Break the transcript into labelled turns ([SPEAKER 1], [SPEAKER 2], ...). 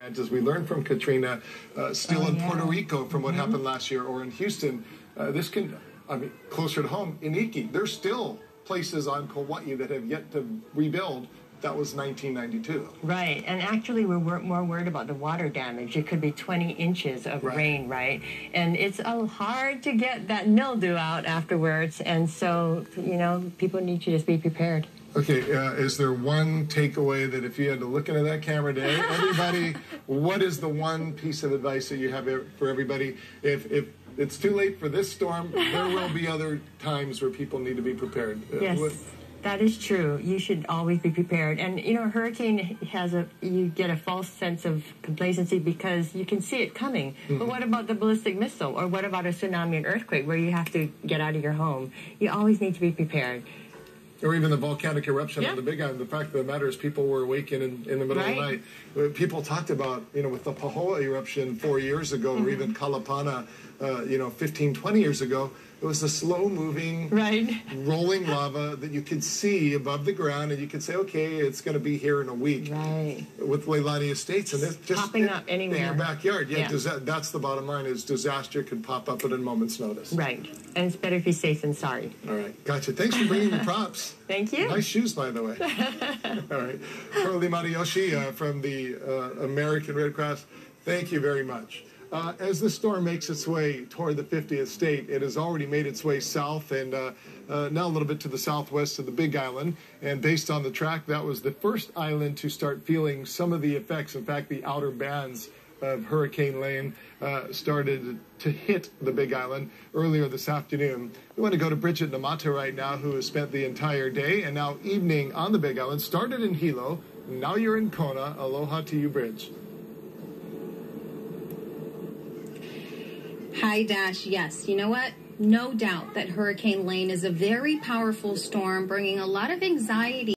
[SPEAKER 1] As we learned from Katrina, still in Puerto Rico from what happened last year, or in Houston, this can, closer to home, in Iki, there's still places on Kauai that have yet to rebuild. That was 1992.
[SPEAKER 2] Right, and actually we're more worried about the water damage. It could be 20 inches of rain, right? And it's hard to get that mildew out afterwards, and so, people need to just be prepared.
[SPEAKER 1] Okay, is there one takeaway that if you had to look into that camera today, everybody, what is the one piece of advice that you have for everybody? If it's too late for this storm, there will be other times where people need to be prepared.
[SPEAKER 2] Yes. That is true. You should always be prepared. And, a hurricane you get a false sense of complacency because you can see it coming. Mm-hmm. But what about the ballistic missile? Or what about a tsunami and earthquake where you have to get out of your home? You always need to be prepared.
[SPEAKER 1] Or even the volcanic eruption on the Big Island. The fact of the matter is people were awakened in the middle of the night. People talked about, with the Pahoa eruption 4 years ago, or even Kalapana, 15, 20 years ago. It was the slow-moving, rolling lava that you could see above the ground, and you could say, okay, it's going to be here in a week.
[SPEAKER 2] Right.
[SPEAKER 1] With Leilani Estates. And it's just
[SPEAKER 2] popping up anywhere.
[SPEAKER 1] In your backyard. Yeah. That's the bottom line, is disaster could pop up at a moment's notice.
[SPEAKER 2] Right. And it's better to be safe than sorry.
[SPEAKER 1] All right. Gotcha. Thanks for bringing the props.
[SPEAKER 2] Thank you.
[SPEAKER 1] Nice shoes, by the way. All right. Curly Mariyoshi from the American Red Cross, thank you very much. As the storm makes its way toward the 50th state, it has already made its way south and now a little bit to the southwest of the Big Island. And based on the track, that was the first island to start feeling some of the effects. In fact, the outer bands of Hurricane Lane started to hit the Big Island earlier this afternoon. We want to go to Bridget Namata right now, who has spent the entire day and now evening on the Big Island. Started in Hilo, now you're in Kona. Aloha to you, Bridge.
[SPEAKER 3] Hi, Dash. Yes, you know what? No doubt that Hurricane Lane is a very powerful storm, bringing a lot of anxiety.